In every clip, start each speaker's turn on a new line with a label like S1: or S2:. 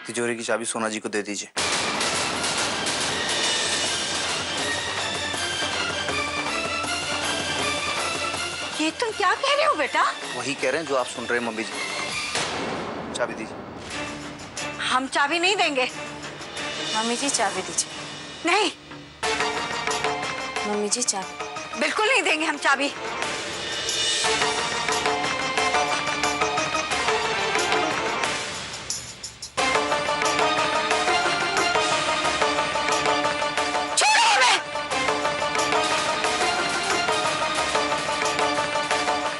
S1: तिजोरी की चाबी सोना जी को दे दीजिए।
S2: ये तुम क्या कह रहे हो बेटा?
S1: वही कह रहे हैं जो आप सुन रहे हैं मम्मी जी। चाबी दीजिए।
S2: हम चाबी नहीं देंगे।
S3: मम्मी जी चाबी दीजिए।
S2: नहीं,
S3: मम्मी जी चाबी।
S2: बिल्कुल नहीं देंगे हम चाबी। छोड़ो हमें।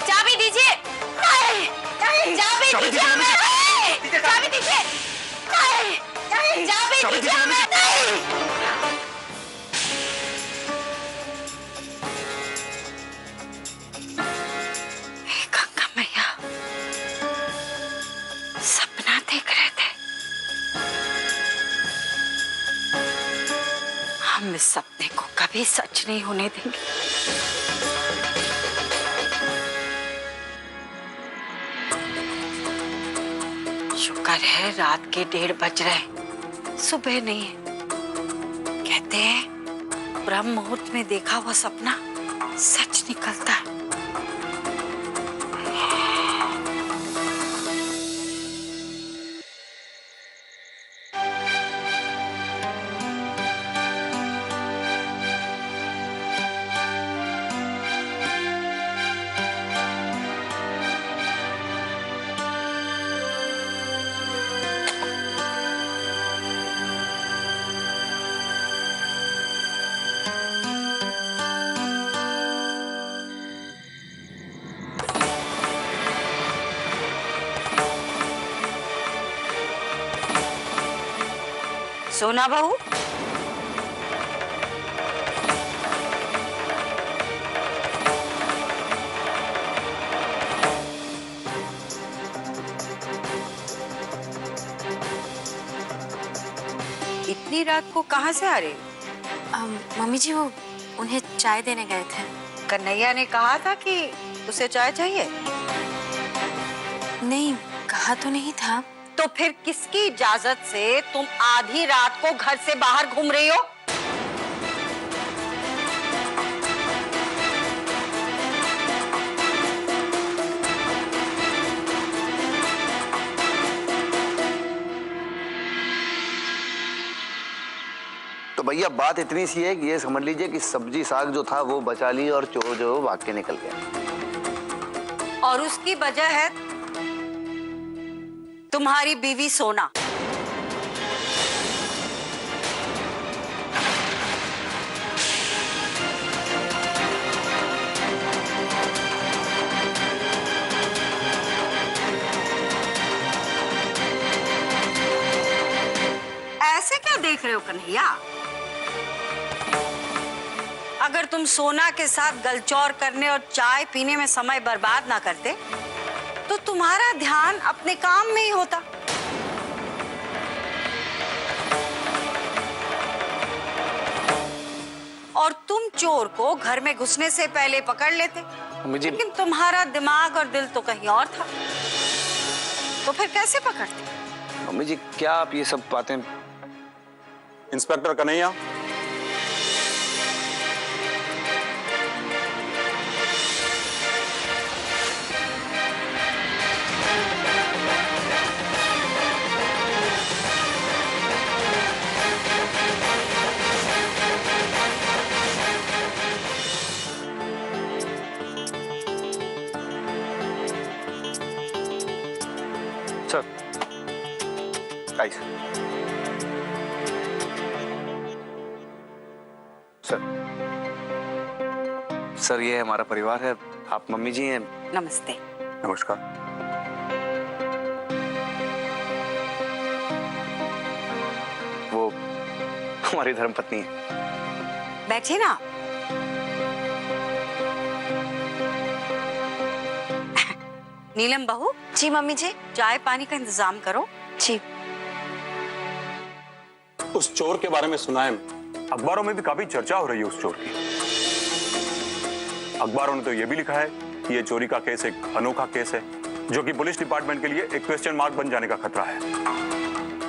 S2: चाबी दीजिए। नहीं, नहीं, चाबी दीजिए हमें। नहीं, चाबी दीजिए। नहीं, नहीं, चाबी दीजिए हमें। नहीं। गंगा मैया सपना देख रहे थे। हम इस सपने को कभी सच नहीं होने देंगे। शुक्र है रात के 1:30 बज रहे, सुबह नहीं है। कहते हैं ब्रह्म मुहूर्त में देखा हुआ सपना सच निकलता है। सोना बहू, इतनी रात को कहाँ से आ रही हो?
S3: मम्मी जी वो उन्हें चाय देने गए थे।
S2: कन्हैया ने कहा था कि उसे चाय चाहिए।
S3: नहीं, कहा तो नहीं था।
S2: तो फिर किसकी इजाजत से तुम आधी रात को घर से बाहर घूम रही हो?
S1: तो भैया बात इतनी सी है कि ये समझ लीजिए कि सब्जी साग जो था वो बचा ली और चोर जो भाग के निकल गया।
S2: और उसकी वजह है तुम्हारी बीवी सोना। ऐसे क्या देख रहे हो कन्हैया? अगर तुम सोना के साथ गलचौर करने और चाय पीने में समय बर्बाद ना करते तो तुम्हारा ध्यान अपने काम में ही होता। और तुम चोर को घर में घुसने से पहले पकड़ लेते। लेकिन तुम्हारा दिमाग और दिल तो कहीं और था, तो फिर कैसे पकड़ते?
S1: मम्मी जी क्या आप ये सब बातें।
S4: इंस्पेक्टर कन्हैया,
S1: सर आइए। सर ये हमारा परिवार है। आप मम्मी जी हैं।
S2: नमस्ते।
S4: नमस्कार।
S1: वो हमारी धर्मपत्नी है।
S2: बैठिए ना। नीलम बहू।
S3: जी मम्मी जी।
S2: चाय पानी का इंतजाम करो।
S3: जी।
S4: उस चोर के बारे में सुना है, अखबारों में भी काफी चर्चा हो रही है उस चोर की। अखबारों ने तो यह भी लिखा है कि यह चोरी का केस एक अनोखा केस है जो कि पुलिस डिपार्टमेंट के लिए एक क्वेश्चन मार्क बन जाने का खतरा है।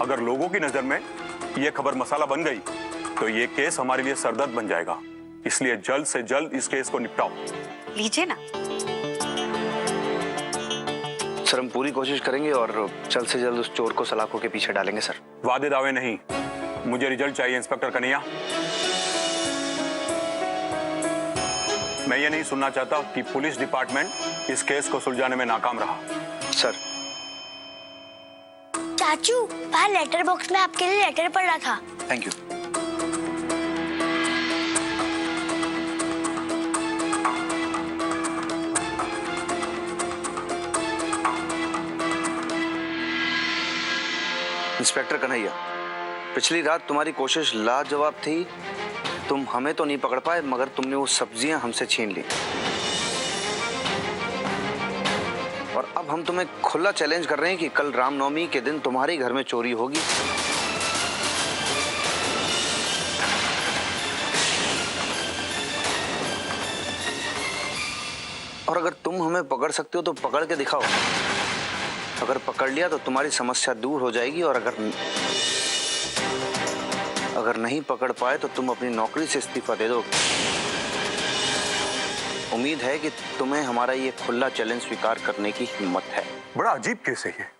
S4: अगर लोगों की नजर में ये खबर मसाला बन गई तो ये केस हमारे लिए सरदर्द बन जाएगा। इसलिए जल्द से जल्द इस केस को निपटाओ।
S2: लीजिए ना।
S1: सर हम पूरी कोशिश करेंगे और जल्द से जल्द उस चोर को सलाखों के पीछे डालेंगे सर।
S4: वादे दावे नहीं, मुझे रिजल्ट चाहिए इंस्पेक्टर कन्हैया। मैं ये नहीं सुनना चाहता कि पुलिस डिपार्टमेंट इस केस को सुलझाने में नाकाम रहा।
S1: सर।
S5: चाचू, बाहर लेटर बॉक्स में आपके लिए लेटर पड़ा था।
S1: Thank you. इंस्पेक्टर कन्हैया, पिछली रात तुम्हारी कोशिश लाजवाब थी। तुम हमें तो नहीं पकड़ पाए मगर तुमने वो सब्जियां हमसे छीन ली। और अब हम तुम्हें खुला चैलेंज कर रहे हैं कि कल रामनवमी के दिन तुम्हारे घर में चोरी होगी। और अगर तुम हमें पकड़ सकते हो तो पकड़ के दिखाओ। अगर पकड़ लिया तो तुम्हारी समस्या दूर हो जाएगी और अगर नहीं पकड़ पाए तो तुम अपनी नौकरी से इस्तीफा दे दो। उम्मीद है कि तुम्हें हमारा ये खुला चैलेंज स्वीकार करने की हिम्मत है।
S4: बड़ा अजीब केस है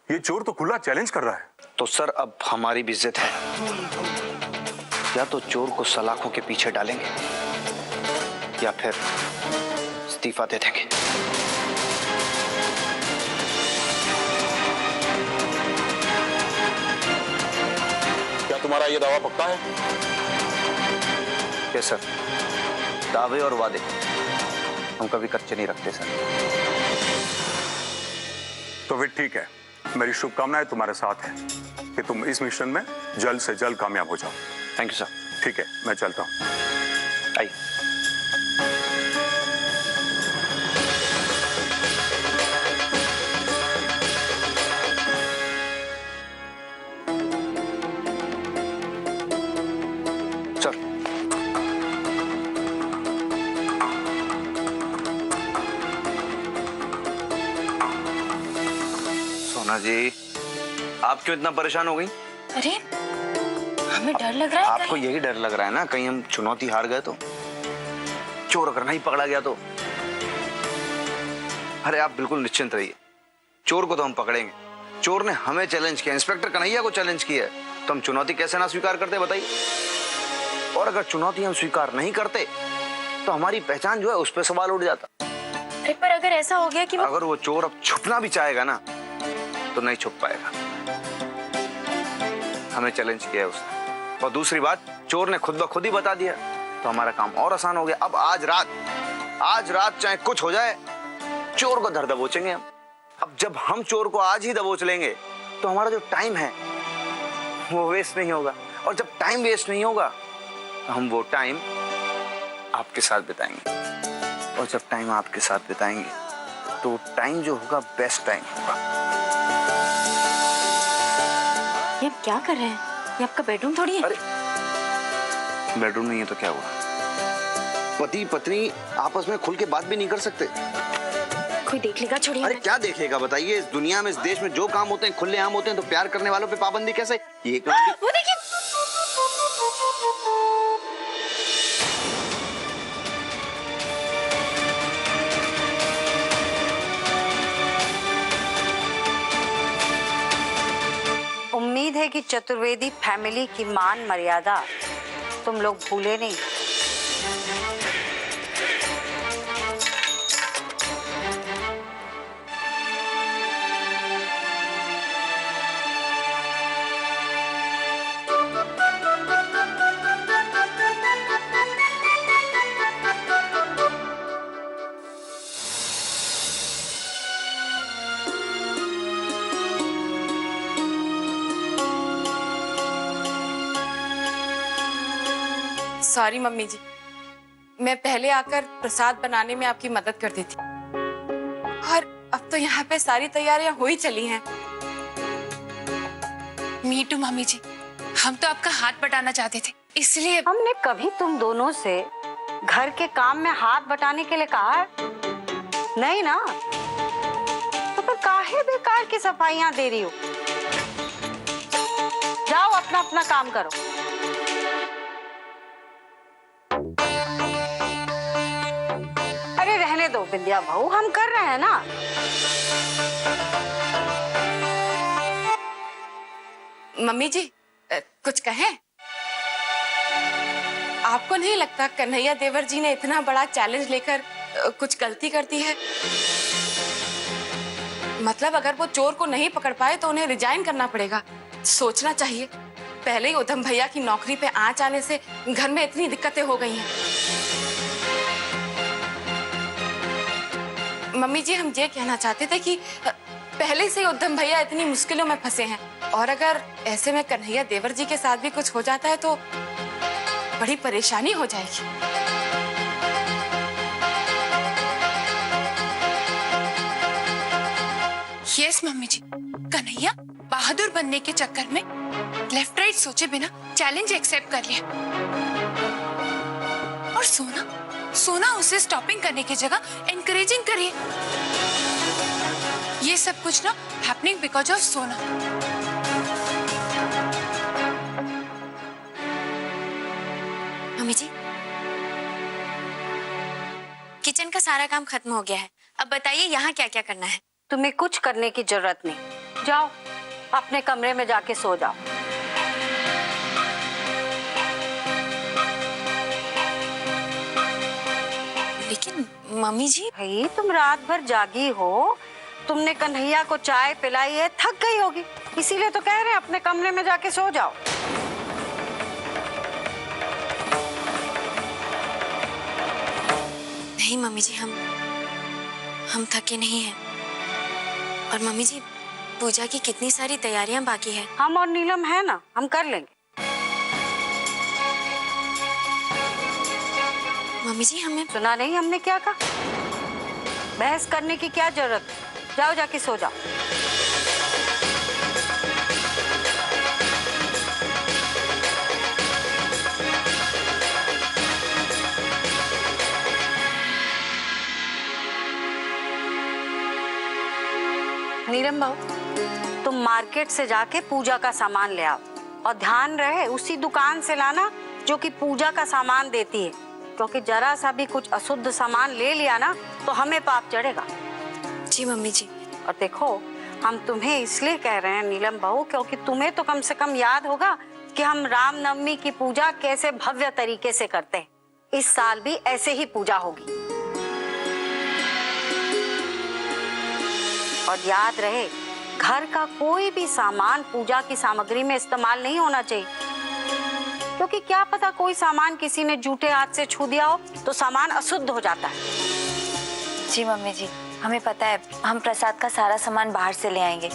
S4: ये चोर तो खुला चैलेंज कर रहा है।
S1: तो सर अब हमारी भी जिद है, या तो चोर को सलाखों के पीछे डालेंगे या फिर इस्तीफा दे देंगे।
S4: क्या तुम्हारा ये दावा पक्का है?
S1: यस सर, दावे और वादे हम कभी कच्चे नहीं रखते सर।
S4: तो फिर ठीक है, मेरी शुभकामनाएं तुम्हारे साथ है कि तुम इस मिशन में जल्द से जल्द कामयाब हो जाओ।
S1: Thank you sir.
S4: ठीक है, मैं चलता हूँ।
S1: आइए। सर, सोना जी, आप क्यों इतना परेशान हो गई?
S3: अरे हमें डर लग रहा है।
S1: आपको यही डर लग रहा है ना, कहीं हम चुनौती हार गए तो, चोर अगर नहीं पकड़ा गया तो। अरे आप बिल्कुल निश्चिंत रहिए, चोर को तो हम पकड़ेंगे। चोर ने हमें चैलेंज किया, इंस्पेक्टर कन्हैया को चैलेंज किया, तो हम चुनौती कैसे ना स्वीकार करते बताइए। और अगर चुनौती हम स्वीकार नहीं करते तो हमारी पहचान जो है उस पर सवाल उठ जाता।
S3: अरे पर अगर ऐसा हो गया कि
S1: अगर वो चोर अब छुपना भी चाहेगा ना तो नहीं छुप पाएगा। हमें चैलेंज किया है उसने, और दूसरी बात, चोर ने खुद ब खुद ही बता दिया तो हमारा काम और आसान हो गया। अब आज रात चाहे कुछ हो जाए, चोर को धर दबोचेंगे हम। अब जब हम चोर को आज ही दबोच लेंगे तो हमारा जो टाइम है वो वेस्ट नहीं होगा, और जब टाइम वेस्ट नहीं होगा तो हम वो टाइम आपके साथ बिताएंगे, और जब टाइम आपके साथ बिताएंगे तो टाइम जो होगा बेस्ट टाइम होगा।
S3: ये आप क्या कर रहे हैं? ये आपका बेडरूम थोड़ी है।
S1: अरे बेडरूम नहीं है तो क्या हुआ? पति पत्नी आपस में खुल के बात भी नहीं कर सकते?
S3: कोई देख लेगा, छोड़िए।
S1: अरे क्या देखेगा बताइए? इस दुनिया में, इस देश में जो काम होते हैं खुलेआम होते हैं, तो प्यार करने वालों पे पाबंदी कैसे? ये
S3: वो देखिए।
S2: उम्मीद है कि चतुर्वेदी फैमिली की मान मर्यादा तुम लोग भूले नहीं।
S6: सॉरी मम्मी जी, मैं पहले आकर प्रसाद बनाने में आपकी मदद कर देती, और अब तो यहाँ पे सारी तैयारियां हो ही चली हैं।
S3: मीटू मम्मी जी, हम तो आपका हाथ बटाना चाहते थे, इसलिए
S2: हमने कभी तुम दोनों से घर के काम में हाथ बटाने के लिए कहा है? नहीं ना, तो फिर काहे बेकार की सफाइयां दे रही हो? अपना अपना काम करो। अरे रहने दो बिंदिया बहू, हम कर रहे हैं ना।
S6: मम्मी जी कुछ कहें? आपको नहीं लगता कन्हैया देवर जी ने इतना बड़ा चैलेंज लेकर कुछ गलती कर दी है? मतलब अगर वो चोर को नहीं पकड़ पाए तो उन्हें रिजाइन करना पड़ेगा। सोचना चाहिए, पहले ही उधम भैया की नौकरी पे आंच आने से घर में इतनी दिक्कतें हो गई हैं। मम्मी जी हम ये कहना चाहते थे कि पहले से ही उधम भैया इतनी मुश्किलों में फंसे हैं और अगर ऐसे में कन्हैया देवर जी के साथ भी कुछ हो जाता है तो बड़ी परेशानी हो जाएगी।
S3: यस मम्मी जी, कन्हैया बहादुर बनने के चक्कर में लेफ्ट राइट सोचे बिना चैलेंज एक्सेप्ट कर लिया और सोना उसे स्टॉपिंग करने की जगह एनकरेजिंग करिए। ये सब कुछ ना हैपनिंग बिकॉज ऑफ सोना।
S7: मम्मी जी, किचन का सारा काम खत्म हो गया है, अब बताइए यहाँ क्या क्या करना है।
S2: तुम्हें कुछ करने की जरूरत नहीं, जाओ अपने कमरे में जाके सो जाओ।
S7: लेकिन मम्मी जी,
S2: भाई तुम रात भर जागी हो, तुमने कन्हैया को चाय पिलाई है, थक गई होगी, इसीलिए तो कह रहे हैं अपने कमरे में जाके सो जाओ।
S7: नहीं मम्मी जी, हम थके नहीं हैं। और मम्मी जी, पूजा की कितनी सारी तैयारियां बाकी है।
S2: हम और नीलम है ना, हम कर लेंगे।
S7: मम्मी जी हमें
S2: सुना नहीं हमने क्या कहा? बहस करने की क्या जरूरत है, जाओ जाके सो जाओ। नीलम बहू, तुम मार्केट से जाके पूजा का सामान ले आओ और ध्यान रहे उसी दुकान से लाना जो कि पूजा का सामान देती है, क्योंकि जरा सा भी कुछ अशुद्ध सामान ले लिया ना तो हमें पाप चढ़ेगा।
S7: जी मम्मी जी।
S2: और देखो, हम तुम्हें इसलिए कह रहे हैं नीलम बहू, क्योंकि तुम्हें तो कम से कम याद होगा कि हम रामनवमी की पूजा कैसे भव्य तरीके से करते हैं। इस साल भी ऐसे ही पूजा होगी। और याद रहे, घर का कोई भी सामान पूजा की सामग्री में इस्तेमाल नहीं होना चाहिए, क्योंकि क्या पता कोई सामान किसी ने जूठे हाथ से छू दिया हो तो सामान अशुद्ध हो जाता है।
S8: जी मम्मी जी, हमें पता है, हम प्रसाद का सारा सामान बाहर से ले आएंगे।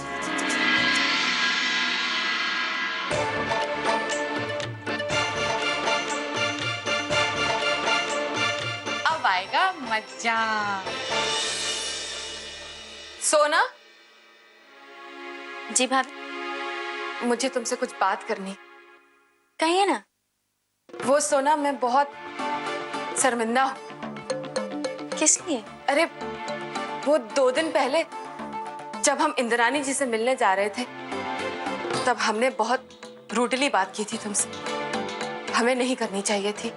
S6: अब आएगा मजा। सोना।
S7: जी भाभी।
S6: मुझे तुमसे कुछ बात करनी।
S7: कहिए ना।
S6: वो सोना, मैं बहुत शर्मिंदा हूँ।
S7: किस लिए?
S6: अरे वो 2 दिन पहले जब हम इंद्रानी जी से मिलने जा रहे थे तब हमने बहुत रूडली बात की थी तुमसे। हमें नहीं करनी चाहिए थी।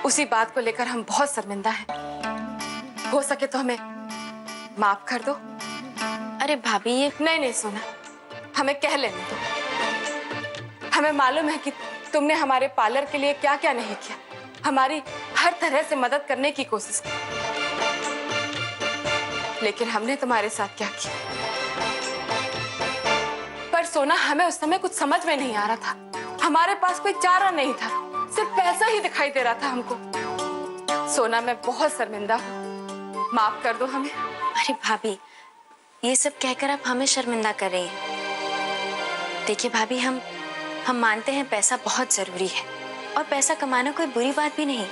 S6: उसी बात को लेकर हम बहुत शर्मिंदा हैं। हो सके तो हमें माफ कर दो।
S7: अरे भाभी ये
S6: नहीं सोना, हमें कह लेने दो। हमें मालूम है कि तुमने हमारे पार्लर के लिए क्या क्या नहीं किया, हमारी हर तरह से मदद करने की कोशिश की, लेकिन हमने तुम्हारे साथ क्या किया। पर सोना, हमें उस समय कुछ समझ में नहीं आ रहा था। हमारे पास कोई चारा नहीं था, सिर्फ पैसा ही दिखाई दे रहा था हमको। सोना, मैं बहुत शर्मिंदा हूँ, माफ कर दो हमें।
S7: अरे भाभी, ये सब कहकर आप हमें शर्मिंदा कर रही हैं। देखिए भाभी, हम मानते हैं पैसा बहुत जरूरी है और पैसा कमाना कोई बुरी बात भी नहीं,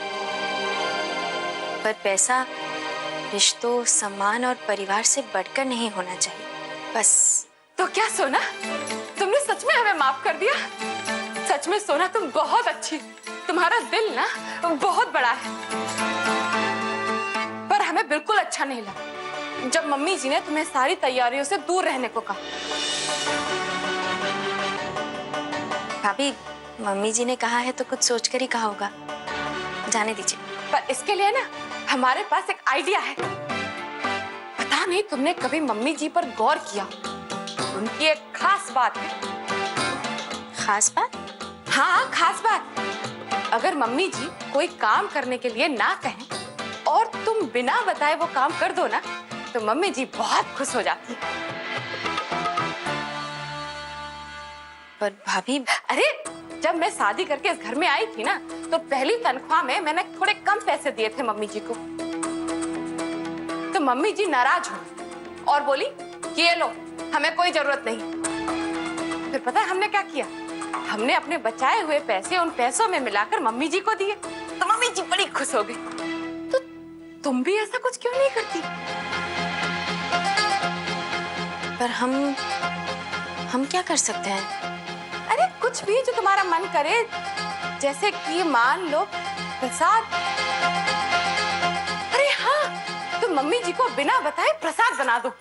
S7: पर पैसा रिश्तों, सम्मान और परिवार से बढ़कर नहीं होना चाहिए, बस।
S6: तो क्या सोना, तुमने सच में हमें माफ कर दिया? सच में सोना, तुम बहुत अच्छी, तुम्हारा दिल ना बहुत बड़ा है। पर हमें बिल्कुल अच्छा नहीं लगा जब मम्मी जी ने तुम्हें सारी तैयारियों से दूर रहने को कहा।
S7: भाभी, मम्मी जी ने कहा है तो कुछ सोचकर ही कहा होगा, जाने दीजिए।
S6: पर इसके लिए ना हमारे पास एक आइडिया है। पता नहीं तुमने कभी मम्मी जी पर गौर किया, उनकी एक खास बात है।
S7: खास बात?
S6: हाँ, खास बात। अगर मम्मी जी कोई काम करने के लिए ना कहें और तुम बिना बताए वो काम कर दो ना, तो मम्मी जी बहुत खुश हो जाती है।
S7: पर भाभी,
S6: अरे जब मैं शादी करके इस घर में आई थी ना, तो पहली तनख्वाह में मैंने थोड़े कम पैसे दिए थे मम्मी जी को। तो मम्मी जी नाराज हुई और बोली कि ये लो, हमें कोई जरूरत नहीं। फिर पता है हमने क्या किया? हमने अपने बचाए हुए पैसे उन पैसों में मिलाकर मम्मी जी को दिए, तो मम्मी जी बड़ी खुश हो गई। तो तुम भी ऐसा कुछ क्यों नहीं करती?
S7: पर हम क्या कर सकते हैं?
S6: अरे कुछ भी जो तुम्हारा मन करे, जैसे कि मान लो प्रसाद। अरे हाँ, तुम मम्मी जी को बिना बताए प्रसाद बना दो।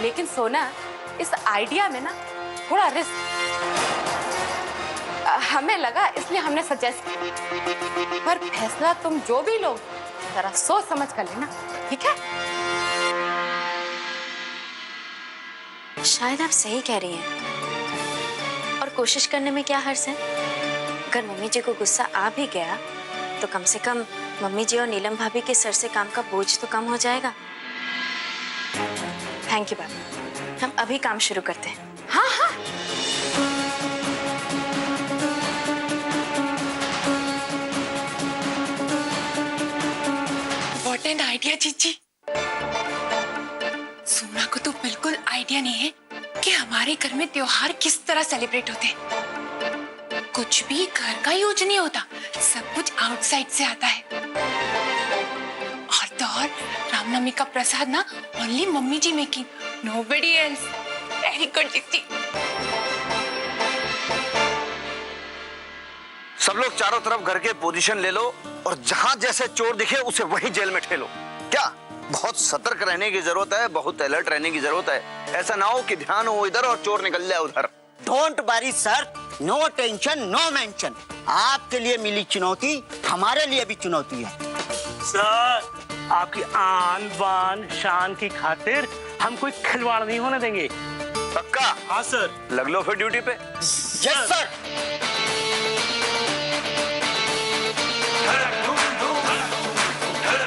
S6: लेकिन सोना, इस आइडिया में ना थोड़ा रिस्क हमें लगा, इसलिए हमने सजेस्ट किया। पर फैसला तुम जो भी लो, जरा सोच समझ कर लेना, ठीक है?
S7: शायद आप सही कह रही हैं, और कोशिश करने में क्या हर्ज है? अगर मम्मी जी को गुस्सा आ भी गया तो कम से कम मम्मी जी और नीलम भाभी के सर से काम का बोझ तो कम हो जाएगा। थैंक यू भाभी, हम अभी काम शुरू करते हैं।
S6: हाँ हाँ।
S3: व्हाट एन आइडिया जीजी। सोना को तो बिल्कुल आइडिया नहीं है कि हमारे घर में त्योहार किस तरह सेलिब्रेट होते हैं। कुछ भी घर का यूज नहीं होता, सब कुछ आउटसाइड से आता है। और तो और रामनवमी का प्रसाद ना only mummy ji making, nobody else. Very good जीजी।
S1: सब लोग चारों तरफ घर के पोजीशन ले लो और जहां जैसे चोर दिखे उसे वही जेल में ठेलो। क्या? बहुत सतर्क रहने की जरूरत है, बहुत अलर्ट रहने की जरूरत है। ऐसा ना हो कि ध्यान हो इधर और चोर निकल जाए उधर।
S9: Don't worry sir, no tension no mention. आपके लिए मिली चुनौती हमारे लिए भी चुनौती है।
S10: सर, आपकी आन बान शान की खातिर हम कोई खिलवाड़ नहीं होने देंगे।
S1: पक्का?
S10: हाँ सर।
S1: लग लो फिर ड्यूटी पे।
S9: Yes sir.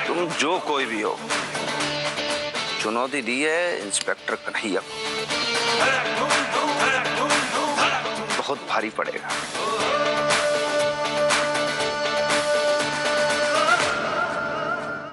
S1: तुम जो कोई भी हो, चुनौती दी है इंस्पेक्टर कन्हैया को, बहुत भारी पड़ेगा।